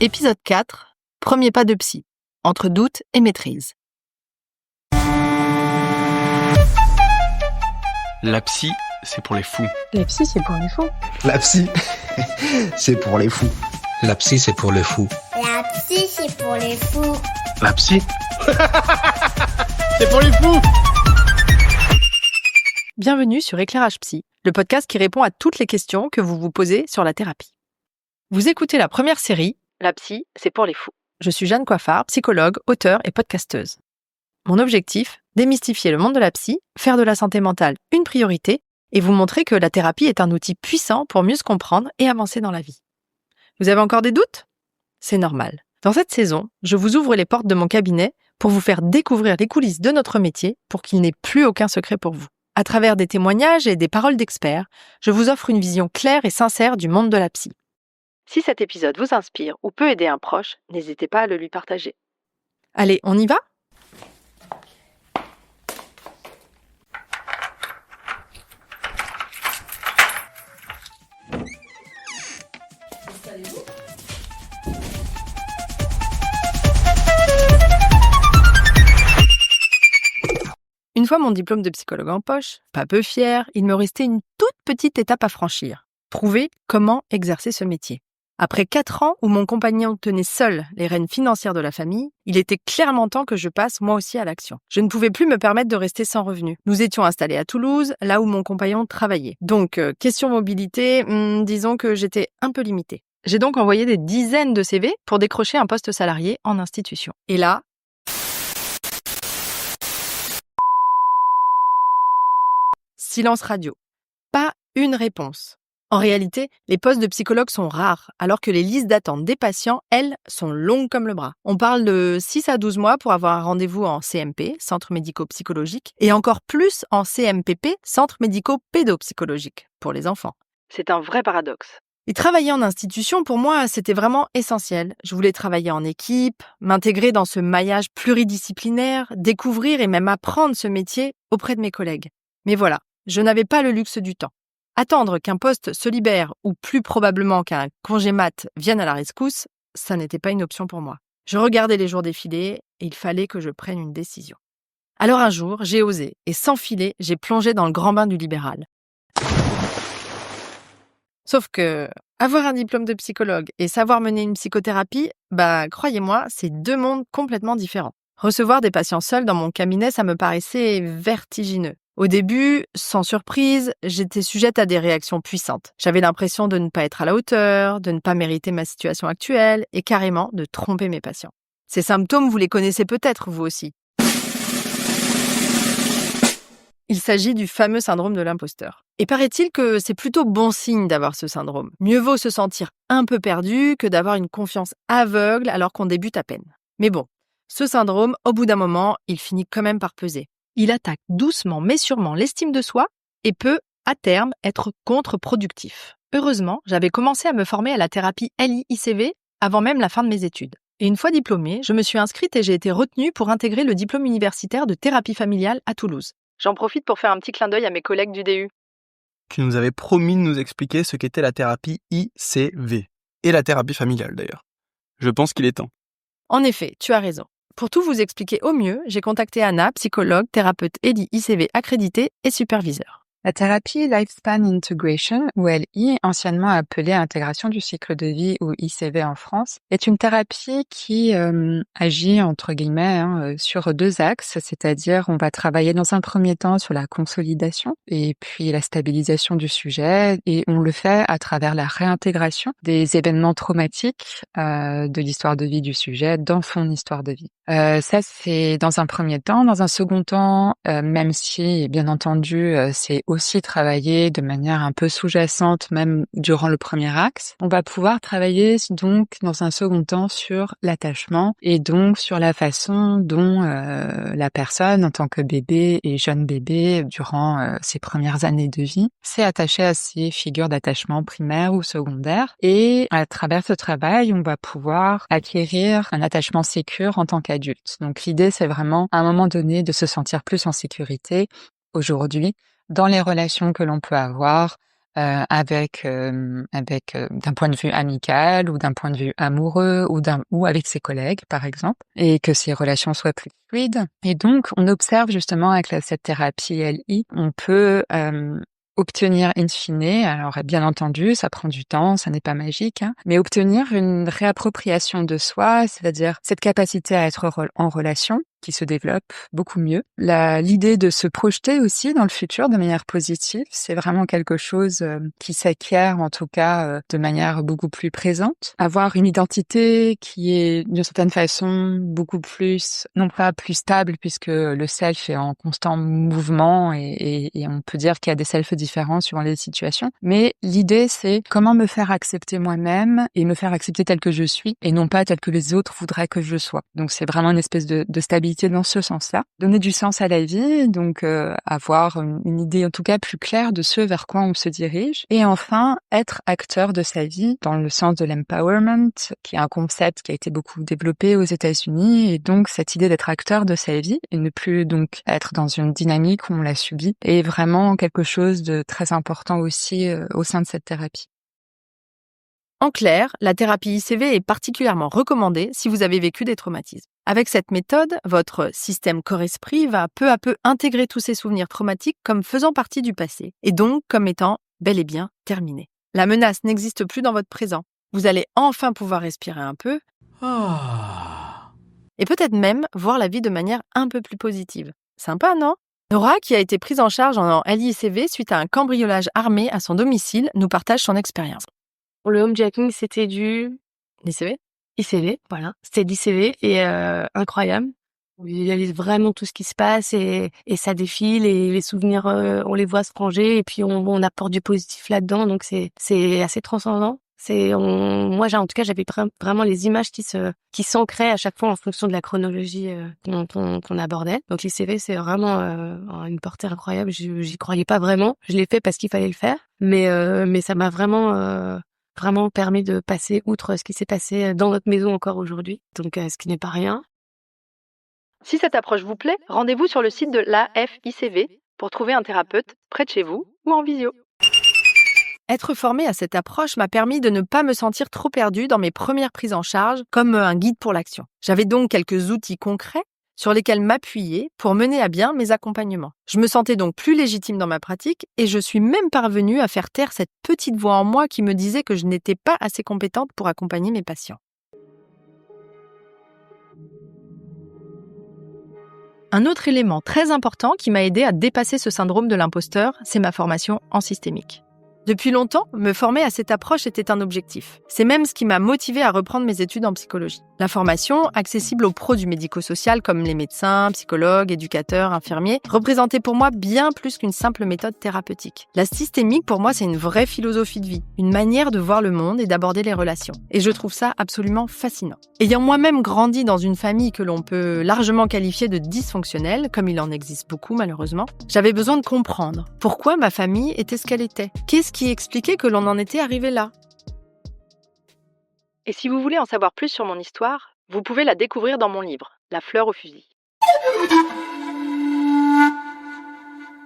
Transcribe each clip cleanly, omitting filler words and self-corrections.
Épisode 4, premier pas de psy, entre doute et maîtrise. La psy, c'est pour les fous. La psy, c'est pour les fous. La psy, c'est pour les fous. La psy, c'est pour les fous. La psy, c'est pour les fous. La psy c'est pour les fous. Bienvenue sur Éclairage Psy, le podcast qui répond à toutes les questions que vous vous posez sur la thérapie. Vous écoutez la première série, La psy, c'est pour les fous. Je suis Jeanne Coiffard, psychologue, auteure et podcasteuse. Mon objectif, démystifier le monde de la psy, faire de la santé mentale une priorité et vous montrer que la thérapie est un outil puissant pour mieux se comprendre et avancer dans la vie. Vous avez encore des doutes ? C'est normal. Dans cette saison, je vous ouvre les portes de mon cabinet pour vous faire découvrir les coulisses de notre métier pour qu'il n'ait plus aucun secret pour vous. À travers des témoignages et des paroles d'experts, je vous offre une vision claire et sincère du monde de la psy. Si cet épisode vous inspire ou peut aider un proche, n'hésitez pas à le lui partager. Allez, on y va ? Une fois mon diplôme de psychologue en poche, pas peu fière, il me restait une toute petite étape à franchir. Trouver comment exercer ce métier. Après 4 ans où mon compagnon tenait seul les rênes financières de la famille, il était clairement temps que je passe moi aussi à l'action. Je ne pouvais plus me permettre de rester sans revenu. Nous étions installés à Toulouse, là où mon compagnon travaillait. Donc, question mobilité, disons que j'étais un peu limitée. J'ai donc envoyé des dizaines de CV pour décrocher un poste salarié en institution. Et là, silence radio. Pas une réponse. En réalité, les postes de psychologue sont rares, alors que les listes d'attente des patients, elles, sont longues comme le bras. On parle de 6 à 12 mois pour avoir un rendez-vous en CMP, centre médico-psychologique, et encore plus en CMPP, centre médico-pédopsychologique, pour les enfants. C'est un vrai paradoxe. Et travailler en institution, pour moi, c'était vraiment essentiel. Je voulais travailler en équipe, m'intégrer dans ce maillage pluridisciplinaire, découvrir et même apprendre ce métier auprès de mes collègues. Mais voilà, je n'avais pas le luxe du temps. Attendre qu'un poste se libère ou plus probablement qu'un congé mat vienne à la rescousse, ça n'était pas une option pour moi. Je regardais les jours défiler et il fallait que je prenne une décision. Alors un jour, j'ai osé et sans filet, j'ai plongé dans le grand bain du libéral. Sauf que avoir un diplôme de psychologue et savoir mener une psychothérapie, croyez-moi, c'est 2 mondes complètement différents. Recevoir des patients seuls dans mon cabinet, ça me paraissait vertigineux. Au début, sans surprise, j'étais sujette à des réactions puissantes. J'avais l'impression de ne pas être à la hauteur, de ne pas mériter ma situation actuelle et carrément de tromper mes patients. Ces symptômes, vous les connaissez peut-être vous aussi. Il s'agit du fameux syndrome de l'imposteur. Et paraît-il que c'est plutôt bon signe d'avoir ce syndrome. Mieux vaut se sentir un peu perdu que d'avoir une confiance aveugle alors qu'on débute à peine. Mais bon, ce syndrome, au bout d'un moment, il finit quand même par peser. Il attaque doucement mais sûrement l'estime de soi et peut, à terme, être contre-productif. Heureusement, j'avais commencé à me former à la thérapie LI-ICV avant même la fin de mes études. Et une fois diplômée, je me suis inscrite et j'ai été retenue pour intégrer le diplôme universitaire de thérapie familiale à Toulouse. J'en profite pour faire un petit clin d'œil à mes collègues du DU. Tu nous avais promis de nous expliquer ce qu'était la thérapie ICV. Et la thérapie familiale d'ailleurs. Je pense qu'il est temps. En effet, tu as raison. Pour tout vous expliquer au mieux, j'ai contacté Anna, psychologue, thérapeute LI-ICV accréditée et superviseur. La thérapie Lifespan Integration, ou LI, anciennement appelée intégration du cycle de vie ou ICV en France, est une thérapie qui agit, entre guillemets, sur 2 axes, c'est-à-dire on va travailler dans un premier temps sur la consolidation et puis la stabilisation du sujet, et on le fait à travers la réintégration des événements traumatiques de l'histoire de vie du sujet dans son histoire de vie. Ça, c'est dans un premier temps. Dans un second temps, même si, bien entendu, c'est aussi travailler de manière un peu sous-jacente, même durant le premier axe, on va pouvoir travailler donc dans un second temps sur l'attachement et donc sur la façon dont la personne, en tant que bébé et jeune bébé, durant ses premières années de vie, s'est attachée à ces figures d'attachement primaires ou secondaires. Et à travers ce travail, on va pouvoir acquérir un attachement sécure en tant qu'adulte. Donc l'idée, c'est vraiment, à un moment donné, de se sentir plus en sécurité aujourd'hui dans les relations que l'on peut avoir d'un point de vue amical ou d'un point de vue amoureux ou avec ses collègues, par exemple, et que ces relations soient plus fluides. Et donc, on observe justement avec cette thérapie LI, on peut obtenir in fine, alors bien entendu, ça prend du temps, ça n'est pas magique, hein, mais obtenir une réappropriation de soi, c'est-à-dire cette capacité à être en relation qui se développe beaucoup mieux. L'idée de se projeter aussi dans le futur de manière positive, c'est vraiment quelque chose qui s'acquiert en tout cas de manière beaucoup plus présente. Avoir une identité qui est d'une certaine façon beaucoup plus, non pas plus stable puisque le self est en constant mouvement et on peut dire qu'il y a des selfs différents suivant les situations. Mais l'idée c'est comment me faire accepter moi-même et me faire accepter tel que je suis et non pas tel que les autres voudraient que je sois. Donc c'est vraiment une espèce de stabilité dans ce sens-là, donner du sens à la vie, donc avoir une idée en tout cas plus claire de ce vers quoi on se dirige, et enfin être acteur de sa vie dans le sens de l'empowerment, qui est un concept qui a été beaucoup développé aux États-Unis, et donc cette idée d'être acteur de sa vie et ne plus donc être dans une dynamique où on la subit, est vraiment quelque chose de très important aussi au sein de cette thérapie. En clair, la thérapie ICV est particulièrement recommandée si vous avez vécu des traumatismes. Avec cette méthode, votre système corps-esprit va peu à peu intégrer tous ces souvenirs traumatiques comme faisant partie du passé, et donc comme étant bel et bien terminés. La menace n'existe plus dans votre présent. Vous allez enfin pouvoir respirer un peu, et peut-être même voir la vie de manière un peu plus positive. Sympa, non ? Nora, qui a été prise en charge en LICV suite à un cambriolage armé à son domicile, nous partage son expérience. Pour le homejacking, c'était du ICV ? ICV, voilà. C'était de l'ICV et incroyable. On visualise vraiment tout ce qui se passe et ça défile et les souvenirs, on les voit se ranger et puis on apporte du positif là-dedans, donc c'est assez transcendant. Moi, en tout cas, j'avais vraiment les images qui s'ancraient à chaque fois en fonction de la chronologie qu'on abordait. Donc l'ICV, c'est vraiment une portée incroyable. J'y croyais pas vraiment. Je l'ai fait parce qu'il fallait le faire, mais ça m'a vraiment permis de passer outre ce qui s'est passé dans notre maison encore aujourd'hui, donc ce qui n'est pas rien. Si cette approche vous plaît, rendez-vous sur le site de l'AFICV pour trouver un thérapeute près de chez vous ou en visio. Être formée à cette approche m'a permis de ne pas me sentir trop perdue dans mes premières prises en charge comme un guide pour l'action. J'avais donc quelques outils concrets sur lesquels m'appuyer pour mener à bien mes accompagnements. Je me sentais donc plus légitime dans ma pratique et je suis même parvenue à faire taire cette petite voix en moi qui me disait que je n'étais pas assez compétente pour accompagner mes patients. Un autre élément très important qui m'a aidé à dépasser ce syndrome de l'imposteur, c'est ma formation en systémique. Depuis longtemps, me former à cette approche était un objectif. C'est même ce qui m'a motivée à reprendre mes études en psychologie. La formation, accessible aux pros du médico-social comme les médecins, psychologues, éducateurs, infirmiers, représentait pour moi bien plus qu'une simple méthode thérapeutique. La systémique, pour moi, c'est une vraie philosophie de vie, une manière de voir le monde et d'aborder les relations. Et je trouve ça absolument fascinant. Ayant moi-même grandi dans une famille que l'on peut largement qualifier de dysfonctionnelle, comme il en existe beaucoup malheureusement, j'avais besoin de comprendre pourquoi ma famille était ce qu'elle était. Qu'est-ce qui expliquait que l'on en était arrivé là ? Et si vous voulez en savoir plus sur mon histoire, vous pouvez la découvrir dans mon livre, La fleur au fusil.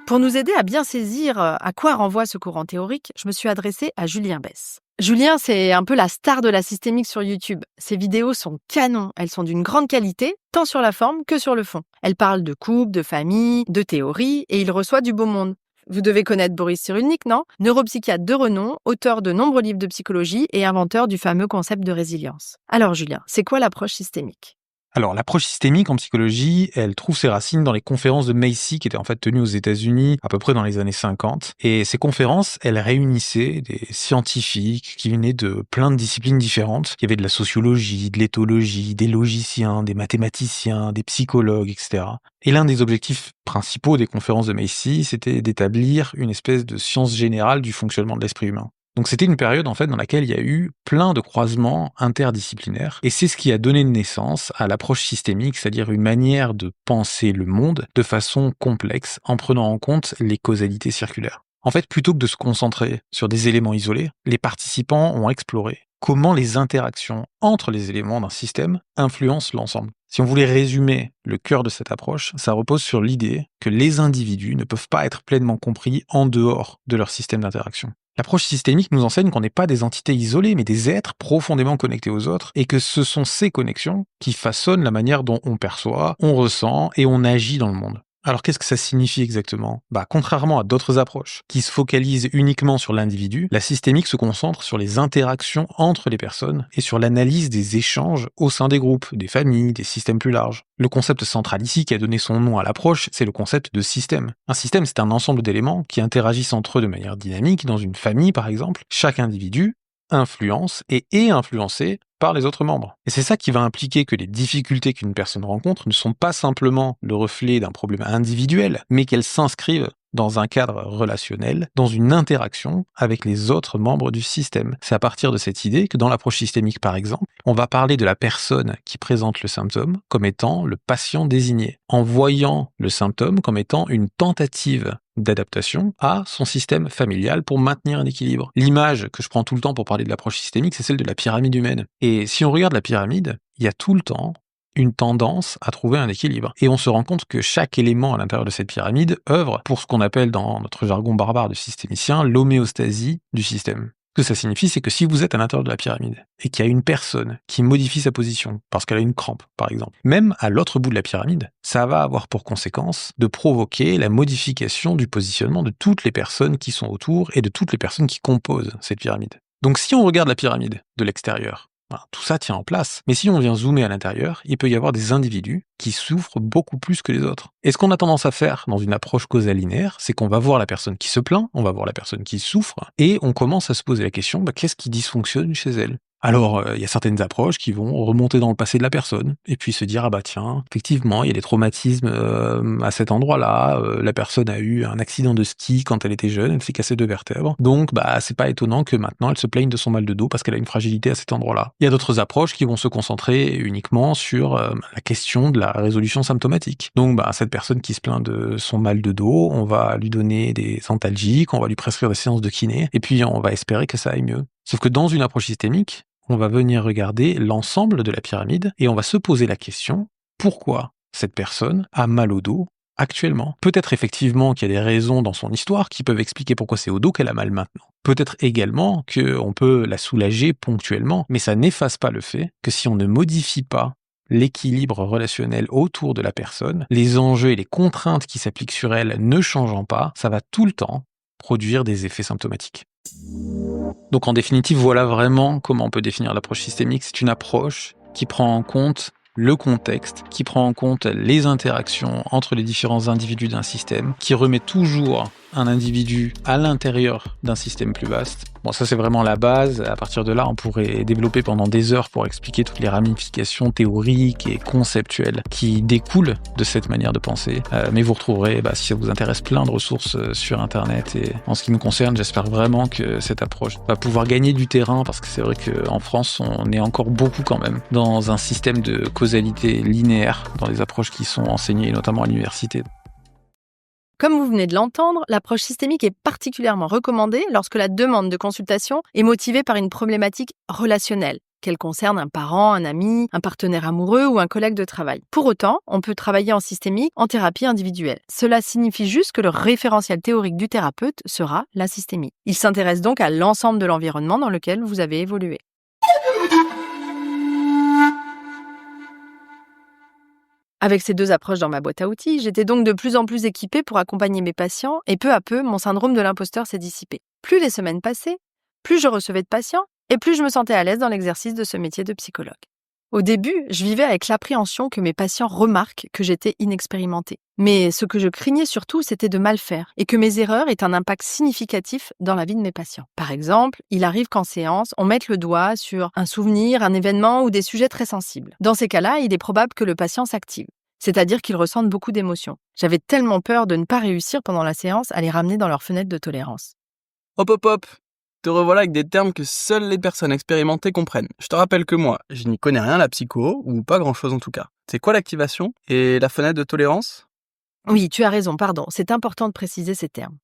Pour nous aider à bien saisir à quoi renvoie ce courant théorique, je me suis adressée à Julien Besse. Julien, c'est un peu la star de la systémique sur YouTube. Ses vidéos sont canons, elles sont d'une grande qualité, tant sur la forme que sur le fond. Elle parle de couple, de famille, de théorie, et il reçoit du beau monde. Vous devez connaître Boris Cyrulnik, non ? Neuropsychiatre de renom, auteur de nombreux livres de psychologie et inventeur du fameux concept de résilience. Alors Julien, c'est quoi l'approche systémique ? Alors, l'approche systémique en psychologie, elle trouve ses racines dans les conférences de Macy qui étaient en fait tenues aux États-Unis à peu près dans les années 50. Et ces conférences, elles réunissaient des scientifiques qui venaient de plein de disciplines différentes. Il y avait de la sociologie, de l'éthologie, des logiciens, des mathématiciens, des psychologues, etc. Et l'un des objectifs principaux des conférences de Macy, c'était d'établir une espèce de science générale du fonctionnement de l'esprit humain. Donc c'était une période en fait dans laquelle il y a eu plein de croisements interdisciplinaires et c'est ce qui a donné naissance à l'approche systémique, c'est-à-dire une manière de penser le monde de façon complexe en prenant en compte les causalités circulaires. En fait, plutôt que de se concentrer sur des éléments isolés, les participants ont exploré comment les interactions entre les éléments d'un système influencent l'ensemble. Si on voulait résumer le cœur de cette approche, ça repose sur l'idée que les individus ne peuvent pas être pleinement compris en dehors de leur système d'interaction. L'approche systémique nous enseigne qu'on n'est pas des entités isolées, mais des êtres profondément connectés aux autres, et que ce sont ces connexions qui façonnent la manière dont on perçoit, on ressent et on agit dans le monde. Alors qu'est-ce que ça signifie exactement ? Contrairement à d'autres approches qui se focalisent uniquement sur l'individu, la systémique se concentre sur les interactions entre les personnes et sur l'analyse des échanges au sein des groupes, des familles, des systèmes plus larges. Le concept central ici qui a donné son nom à l'approche, c'est le concept de système. Un système, c'est un ensemble d'éléments qui interagissent entre eux de manière dynamique. Dans une famille, par exemple, chaque individu influence et est influencé par les autres membres. Et c'est ça qui va impliquer que les difficultés qu'une personne rencontre ne sont pas simplement le reflet d'un problème individuel, mais qu'elles s'inscrivent dans un cadre relationnel, dans une interaction avec les autres membres du système. C'est à partir de cette idée que dans l'approche systémique, par exemple, on va parler de la personne qui présente le symptôme comme étant le patient désigné, en voyant le symptôme comme étant une tentative d'adaptation à son système familial pour maintenir un équilibre. L'image que je prends tout le temps pour parler de l'approche systémique, c'est celle de la pyramide humaine. Et si on regarde la pyramide, il y a tout le temps une tendance à trouver un équilibre. Et on se rend compte que chaque élément à l'intérieur de cette pyramide œuvre pour ce qu'on appelle dans notre jargon barbare de systémicien l'homéostasie du système. Ce que ça signifie, c'est que si vous êtes à l'intérieur de la pyramide et qu'il y a une personne qui modifie sa position parce qu'elle a une crampe, par exemple, même à l'autre bout de la pyramide, ça va avoir pour conséquence de provoquer la modification du positionnement de toutes les personnes qui sont autour et de toutes les personnes qui composent cette pyramide. Donc si on regarde la pyramide de l'extérieur, tout ça tient en place. Mais si on vient zoomer à l'intérieur, il peut y avoir des individus qui souffrent beaucoup plus que les autres. Et ce qu'on a tendance à faire dans une approche causale linéaire, c'est qu'on va voir la personne qui se plaint, on va voir la personne qui souffre, et on commence à se poser la question, qu'est-ce qui dysfonctionne chez elle ? Alors, il y a certaines approches qui vont remonter dans le passé de la personne, et puis se dire, tiens, effectivement, il y a des traumatismes à cet endroit-là, la personne a eu un accident de ski quand elle était jeune, elle s'est cassé 2 vertèbres, donc c'est pas étonnant que maintenant elle se plaigne de son mal de dos parce qu'elle a une fragilité à cet endroit-là. Il y a d'autres approches qui vont se concentrer uniquement sur la question de la résolution symptomatique. Donc, cette personne qui se plaint de son mal de dos, on va lui donner des antalgiques, on va lui prescrire des séances de kiné, et puis on va espérer que ça aille mieux. Sauf que dans une approche systémique, on va venir regarder l'ensemble de la pyramide et on va se poser la question, pourquoi cette personne a mal au dos actuellement ? Peut-être effectivement qu'il y a des raisons dans son histoire qui peuvent expliquer pourquoi c'est au dos qu'elle a mal maintenant. Peut-être également qu'on peut la soulager ponctuellement, mais ça n'efface pas le fait que si on ne modifie pas l'équilibre relationnel autour de la personne, les enjeux et les contraintes qui s'appliquent sur elle ne changeant pas, ça va tout le temps produire des effets symptomatiques. Donc en définitive, voilà vraiment comment on peut définir l'approche systémique. C'est une approche qui prend en compte le contexte, qui prend en compte les interactions entre les différents individus d'un système, qui remet toujours un individu à l'intérieur d'un système plus vaste. Bon, ça c'est vraiment la base. À partir de là, on pourrait développer pendant des heures pour expliquer toutes les ramifications théoriques et conceptuelles qui découlent de cette manière de penser. Mais vous retrouverez, si ça vous intéresse, plein de ressources sur Internet. Et en ce qui nous concerne, j'espère vraiment que cette approche va pouvoir gagner du terrain, parce que c'est vrai qu'en France, on est encore beaucoup quand même dans un système de causalité linéaire dans les approches qui sont enseignées, notamment à l'université. Comme vous venez de l'entendre, l'approche systémique est particulièrement recommandée lorsque la demande de consultation est motivée par une problématique relationnelle, qu'elle concerne un parent, un ami, un partenaire amoureux ou un collègue de travail. Pour autant, on peut travailler en systémique en thérapie individuelle. Cela signifie juste que le référentiel théorique du thérapeute sera la systémie. Il s'intéresse donc à l'ensemble de l'environnement dans lequel vous avez évolué. Avec ces 2 approches dans ma boîte à outils, j'étais donc de plus en plus équipée pour accompagner mes patients et peu à peu, mon syndrome de l'imposteur s'est dissipé. Plus les semaines passaient, plus je recevais de patients et plus je me sentais à l'aise dans l'exercice de ce métier de psychologue. Au début, je vivais avec l'appréhension que mes patients remarquent que j'étais inexpérimentée. Mais ce que je craignais surtout, c'était de mal faire et que mes erreurs aient un impact significatif dans la vie de mes patients. Par exemple, il arrive qu'en séance, on mette le doigt sur un souvenir, un événement ou des sujets très sensibles. Dans ces cas-là, il est probable que le patient s'active, c'est-à-dire qu'il ressente beaucoup d'émotions. J'avais tellement peur de ne pas réussir pendant la séance à les ramener dans leur fenêtre de tolérance. Hop, te revoilà avec des termes que seules les personnes expérimentées comprennent. Je te rappelle que moi, je n'y connais rien à la psycho, ou pas grand-chose en tout cas. C'est quoi l'activation et la fenêtre de tolérance ? Oui, tu as raison, pardon, c'est important de préciser ces termes.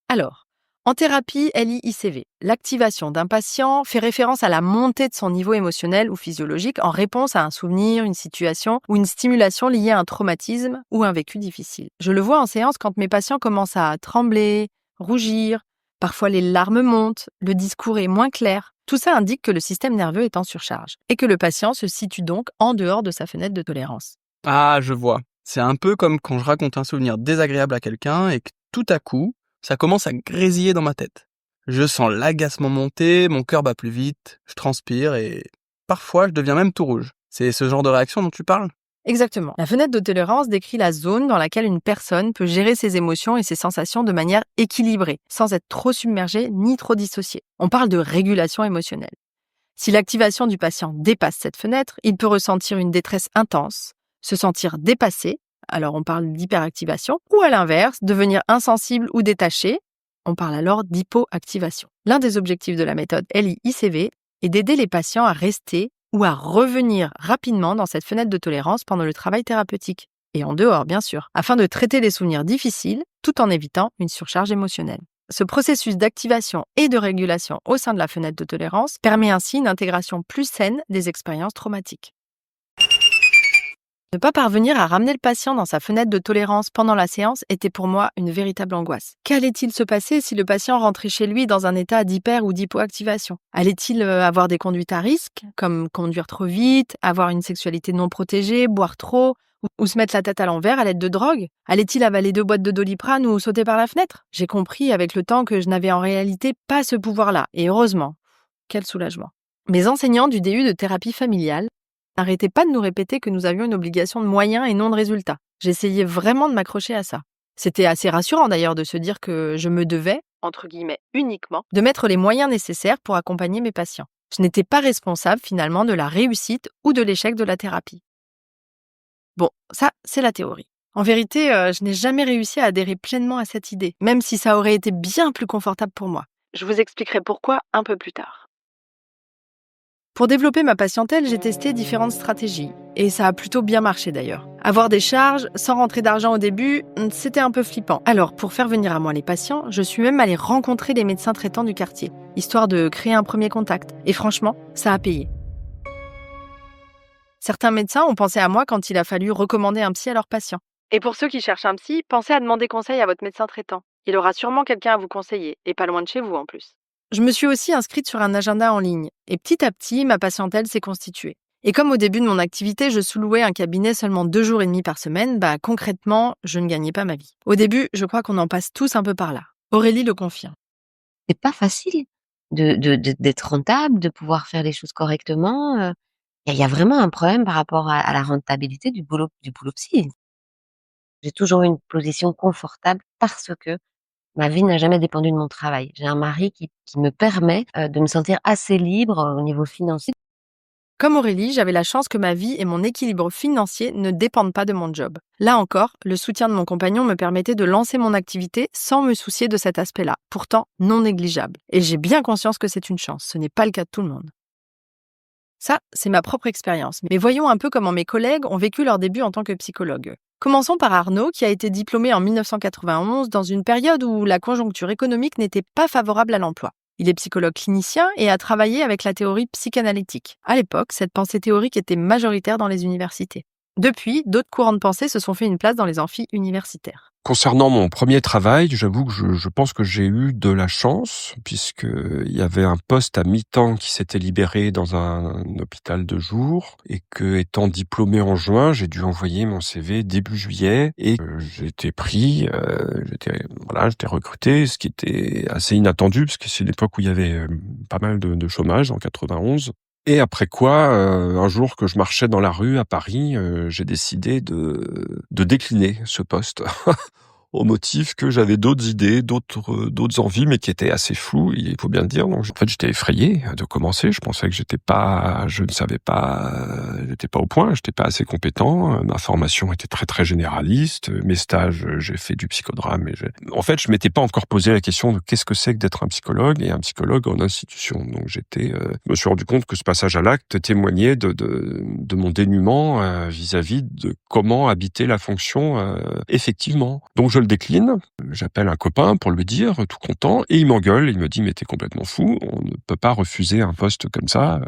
Alors, En thérapie LI-ICV, l'activation d'un patient fait référence à la montée de son niveau émotionnel ou physiologique en réponse à un souvenir, une situation ou une stimulation liée à un traumatisme ou un vécu difficile. Je le vois en séance quand mes patients commencent à trembler, rougir, parfois les larmes montent, le discours est moins clair. Tout ça indique que le système nerveux est en surcharge et que le patient se situe donc en dehors de sa fenêtre de tolérance. Ah, je vois. C'est un peu comme quand je raconte un souvenir désagréable à quelqu'un et que tout à coup, ça commence à grésiller dans ma tête. Je sens l'agacement monter, mon cœur bat plus vite, je transpire et parfois je deviens même tout rouge. C'est ce genre de réaction dont tu parles ? Exactement. La fenêtre de tolérance décrit la zone dans laquelle une personne peut gérer ses émotions et ses sensations de manière équilibrée, sans être trop submergée ni trop dissociée. On parle de régulation émotionnelle. Si l'activation du patient dépasse cette fenêtre, il peut ressentir une détresse intense, se sentir dépassé, alors on parle d'hyperactivation, ou à l'inverse, devenir insensible ou détaché, on parle alors d'hypoactivation. L'un des objectifs de la méthode LI-ICV est d'aider les patients à rester ou à revenir rapidement dans cette fenêtre de tolérance pendant le travail thérapeutique, et en dehors bien sûr, afin de traiter les souvenirs difficiles tout en évitant une surcharge émotionnelle. Ce processus d'activation et de régulation au sein de la fenêtre de tolérance permet ainsi une intégration plus saine des expériences traumatiques. Ne pas parvenir à ramener le patient dans sa fenêtre de tolérance pendant la séance était pour moi une véritable angoisse. Qu'allait-il se passer si le patient rentrait chez lui dans un état d'hyper ou d'hypoactivation ? Allait-il avoir des conduites à risque, comme conduire trop vite, avoir une sexualité non protégée, boire trop, ou se mettre la tête à l'envers à l'aide de drogue ? Allait-il avaler 2 boîtes de Doliprane ou sauter par la fenêtre ? J'ai compris avec le temps que je n'avais en réalité pas ce pouvoir-là, et heureusement. Quel soulagement. Mes enseignants du DU de thérapie familiale n'arrêtez pas de nous répéter que nous avions une obligation de moyens et non de résultats. J'essayais vraiment de m'accrocher à ça. C'était assez rassurant d'ailleurs de se dire que je me devais, entre guillemets uniquement, de mettre les moyens nécessaires pour accompagner mes patients. Je n'étais pas responsable finalement de la réussite ou de l'échec de la thérapie. Bon, ça, c'est la théorie. En vérité, je n'ai jamais réussi à adhérer pleinement à cette idée, même si ça aurait été bien plus confortable pour moi. Je vous expliquerai pourquoi un peu plus tard. Pour développer ma patientèle, j'ai testé différentes stratégies. Et ça a plutôt bien marché d'ailleurs. Avoir des charges, sans rentrer d'argent au début, c'était un peu flippant. Alors, pour faire venir à moi les patients, je suis même allée rencontrer les médecins traitants du quartier, histoire de créer un premier contact. Et franchement, ça a payé. Certains médecins ont pensé à moi quand il a fallu recommander un psy à leurs patients. Et pour ceux qui cherchent un psy, pensez à demander conseil à votre médecin traitant. Il aura sûrement quelqu'un à vous conseiller, et pas loin de chez vous en plus. Je me suis aussi inscrite sur un agenda en ligne, et petit à petit, ma patientèle s'est constituée. Et comme au début de mon activité, je sous-louais un cabinet seulement 2 jours et demi par semaine, concrètement, je ne gagnais pas ma vie. Au début, je crois qu'on en passe tous un peu par là. Aurélie le confirme. C'est pas facile d'être rentable, de pouvoir faire les choses correctement. Il y a vraiment un problème par rapport à la rentabilité du boulot psy. J'ai toujours eu une position confortable parce que ma vie n'a jamais dépendu de mon travail. J'ai un mari qui me permet de me sentir assez libre au niveau financier. Comme Aurélie, j'avais la chance que ma vie et mon équilibre financier ne dépendent pas de mon job. Là encore, le soutien de mon compagnon me permettait de lancer mon activité sans me soucier de cet aspect-là, pourtant non négligeable. Et j'ai bien conscience que c'est une chance, ce n'est pas le cas de tout le monde. Ça, c'est ma propre expérience. Mais voyons un peu comment mes collègues ont vécu leur début en tant que psychologue. Commençons par Arnaud, qui a été diplômé en 1991 dans une période où la conjoncture économique n'était pas favorable à l'emploi. Il est psychologue clinicien et a travaillé avec la théorie psychanalytique. À l'époque, cette pensée théorique était majoritaire dans les universités. Depuis, d'autres courants de pensée se sont fait une place dans les amphis universitaires. Concernant mon premier travail, j'avoue que je pense que j'ai eu de la chance, puisqu'il y avait un poste à mi-temps qui s'était libéré dans un hôpital de jour, et que, étant diplômé en juin, j'ai dû envoyer mon CV début juillet, et j'ai été pris, j'étais recruté, ce qui était assez inattendu, parce que c'est l'époque où il y avait pas mal de chômage, en 91. Et après quoi, un jour que je marchais dans la rue à Paris, j'ai décidé de décliner ce poste au motif que j'avais d'autres idées, d'autres envies, mais qui étaient assez floues, il faut bien le dire. Donc en fait, j'étais effrayé de commencer. Je pensais que j'étais pas au point, j'étais pas assez compétent. Ma formation était très très généraliste. Mes stages, j'ai fait du psychodrame. En fait, je m'étais pas encore posé la question de qu'est-ce que c'est que d'être un psychologue et un psychologue en institution. Donc je me suis rendu compte que ce passage à l'acte témoignait de mon dénuement vis-à-vis de comment habiter la fonction effectivement. Donc je le décline, j'appelle un copain pour lui dire, tout content, et il m'engueule, il me dit « mais t'es complètement fou, on ne peut pas refuser un poste comme ça,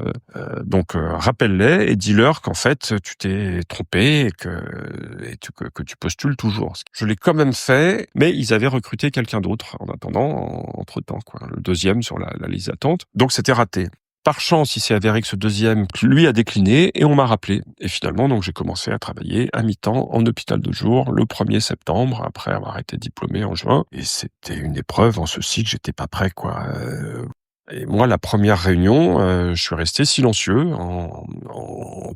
donc rappelle-les et dis-leur qu'en fait tu t'es trompé et que tu postules toujours ». Je l'ai quand même fait, mais ils avaient recruté quelqu'un d'autre en attendant, entre-temps, quoi, le deuxième sur la liste d'attente, donc c'était raté. Par chance, il s'est avéré que ce deuxième, lui, a décliné et on m'a rappelé. Et finalement, donc, j'ai commencé à travailler à mi-temps en hôpital de jour le 1er septembre, après avoir été diplômé en juin. Et c'était une épreuve en ceci que j'étais pas prêt, quoi. Et moi, la première réunion, je suis resté silencieux en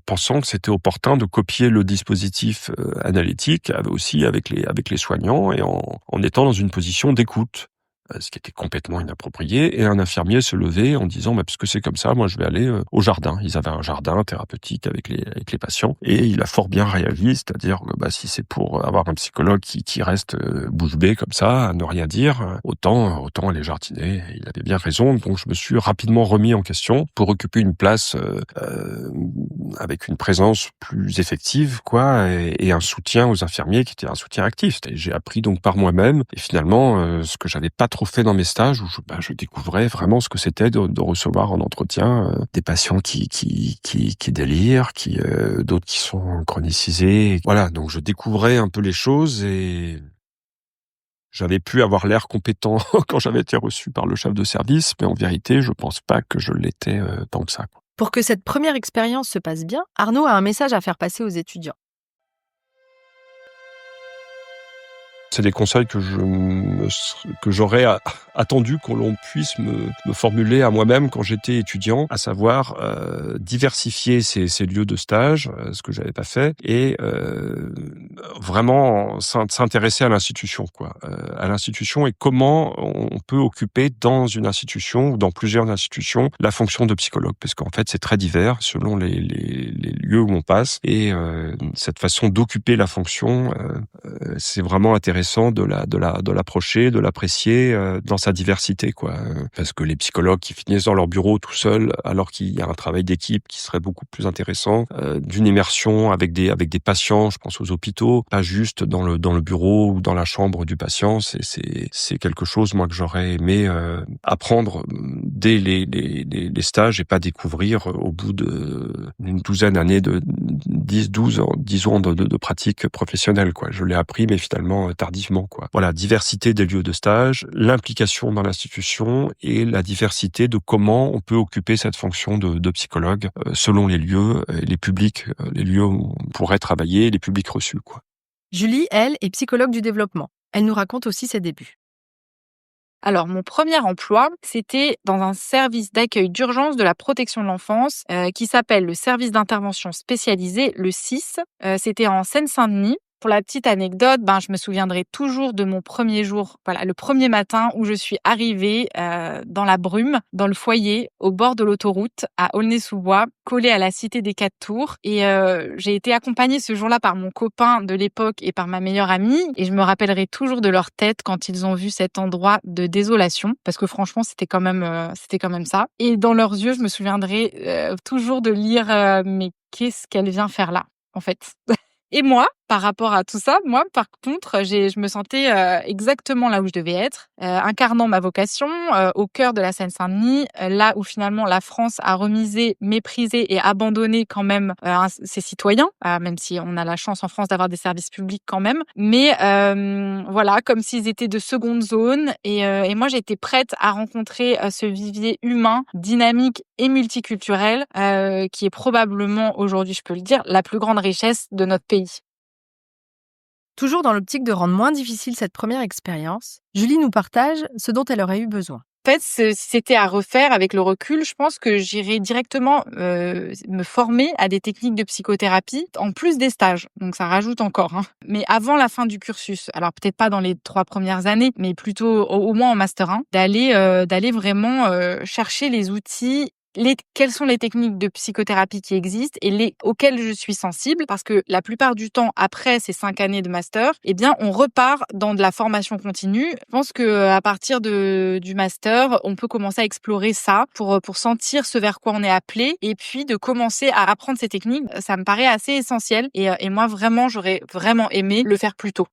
pensant que c'était opportun de copier le dispositif analytique aussi avec les soignants et en étant dans une position d'écoute. Ce qui était complètement inapproprié, et un infirmier se levait en disant bah, puisque c'est comme ça, moi je vais aller au jardin. Ils avaient un jardin thérapeutique avec les patients, et il a fort bien réagi, c'est-à-dire bah, si c'est pour avoir un psychologue qui reste bouche bée comme ça, à ne rien dire, autant aller jardiner. Il avait bien raison, donc je me suis rapidement remis en question pour occuper une place avec une présence plus effective, quoi, et un soutien aux infirmiers qui était un soutien actif. J'ai appris donc par moi-même, et finalement ce que j'avais pas trop fait dans mes stages, où je découvrais vraiment ce que c'était de recevoir en entretien des patients qui délirent, d'autres qui sont chronicisés. Voilà, donc je découvrais un peu les choses, et j'avais pu avoir l'air compétent quand j'avais été reçu par le chef de service, mais en vérité, je pense pas que je l'étais tant que ça, quoi. Pour que cette première expérience se passe bien, Arnaud a un message à faire passer aux étudiants. C'est des conseils que j'aurais attendu qu'on l'on puisse me formuler à moi-même quand j'étais étudiant, à savoir diversifier ces lieux de stage, ce que j'avais pas fait, et vraiment s'intéresser à l'institution, quoi, à l'institution et comment on peut occuper dans une institution ou dans plusieurs institutions la fonction de psychologue, parce qu'en fait c'est très divers selon les lieux où on passe, et cette façon d'occuper la fonction, c'est vraiment intéressant de l'approcher, de l'apprécier dans sa diversité, quoi. Parce que les psychologues qui finissent dans leur bureau tout seuls, alors qu'il y a un travail d'équipe qui serait beaucoup plus intéressant, d'une immersion avec des patients, je pense aux hôpitaux, pas juste dans le bureau ou dans la chambre du patient. C'est quelque chose, moi, que j'aurais aimé apprendre dès les stages et pas découvrir au bout d'une douzaine d'années de 10 ans de pratique professionnelle, quoi. Je l'ai appris, mais finalement tardivement, quoi. Voilà, diversité des lieux de stage, l'implication dans l'institution et la diversité de comment on peut occuper cette fonction de psychologue selon les lieux, les publics, les lieux où on pourrait travailler, les publics reçus, quoi. Julie, elle, est psychologue du développement. Elle nous raconte aussi ses débuts. Alors, mon premier emploi, c'était dans un service d'accueil d'urgence de la protection de l'enfance qui s'appelle le service d'intervention spécialisé, le SIS. C'était en Seine-Saint-Denis. Pour la petite anecdote, je me souviendrai toujours de mon premier jour, voilà, le premier matin où je suis arrivée dans la brume, dans le foyer, au bord de l'autoroute, à Aulnay-sous-Bois, collée à la cité des 4 Tours. Et j'ai été accompagnée ce jour-là par mon copain de l'époque et par ma meilleure amie. Et je me rappellerai toujours de leur tête quand ils ont vu cet endroit de désolation, parce que franchement, c'était quand même ça. Et dans leurs yeux, je me souviendrai toujours de lire mais qu'est-ce qu'elle vient faire là, en fait. Et moi, par rapport à tout ça, moi, par contre, je me sentais exactement là où je devais être, incarnant ma vocation, au cœur de la Seine-Saint-Denis, là où finalement la France a remisé, méprisé et abandonné quand même ses citoyens, même si on a la chance en France d'avoir des services publics quand même. Mais voilà, comme s'ils étaient de seconde zone. Et moi, j'étais prête à rencontrer ce vivier humain, dynamique et multiculturel, qui est probablement, aujourd'hui, je peux le dire, la plus grande richesse de notre pays. Toujours dans l'optique de rendre moins difficile cette première expérience, Julie nous partage ce dont elle aurait eu besoin. En fait, si c'était à refaire avec le recul, je pense que j'irais directement me former à des techniques de psychothérapie, en plus des stages. Donc ça rajoute encore. Mais avant la fin du cursus, alors peut-être pas dans les 3 premières années, mais plutôt au moins en Master 1, d'aller vraiment chercher les outils. Quelles sont les techniques de psychothérapie qui existent et auxquelles je suis sensible, parce que la plupart du temps, après ces 5 années de master, on repart dans de la formation continue. Je pense qu'à partir du master, on peut commencer à explorer ça pour sentir ce vers quoi on est appelé, et puis de commencer à apprendre ces techniques. Ça me paraît assez essentiel, et moi vraiment, j'aurais vraiment aimé le faire plus tôt.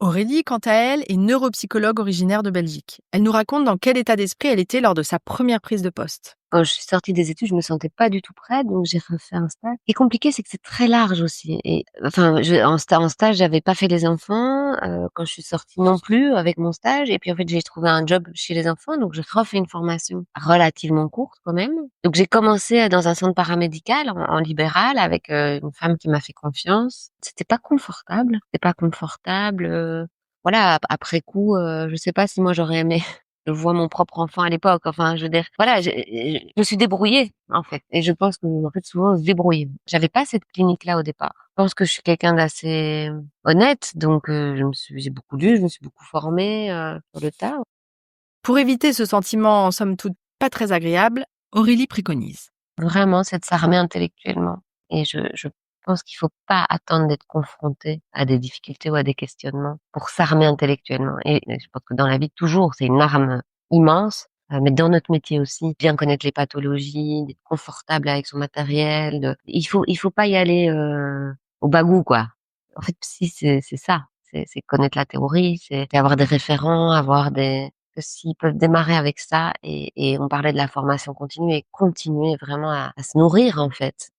Aurélie, quant à elle, est neuropsychologue originaire de Belgique. Elle nous raconte dans quel état d'esprit elle était lors de sa première prise de poste. Quand je suis sortie des études, je me sentais pas du tout prête, donc j'ai refait un stage. Ce qui est compliqué, c'est que c'est très large aussi et enfin, en stage, j'avais pas fait les enfants, quand je suis sortie non plus avec mon stage et puis en fait, j'ai trouvé un job chez les enfants, donc j'ai refait une formation relativement courte quand même. Donc j'ai commencé dans un centre paramédical en libéral avec, une femme qui m'a fait confiance. C'était pas confortable, voilà, après coup, je sais pas si moi j'aurais aimé je vois mon propre enfant à l'époque. Enfin, je veux dire, voilà, je me suis débrouillée, en fait. Et je pense que, en fait, souvent, on se débrouille. J'avais pas cette clinique-là au départ. Je pense que je suis quelqu'un d'assez honnête, donc j'ai beaucoup lu, je me suis beaucoup formée sur le tas. Pour éviter ce sentiment, en somme toute, pas très agréable, Aurélie préconise. Vraiment, c'est de s'armer intellectuellement. Et je pense qu'il faut pas attendre d'être confronté à des difficultés ou à des questionnements pour s'armer intellectuellement. Et je pense que dans la vie, toujours, c'est une arme immense. Mais dans notre métier aussi, bien connaître les pathologies, d'être confortable avec son matériel. Il faut pas y aller au bagou, quoi. En fait, si c'est ça, c'est connaître la théorie, c'est avoir des référents, avoir des que s'ils peuvent démarrer avec ça et on parlait de la formation continue et continuer vraiment à se nourrir, en fait.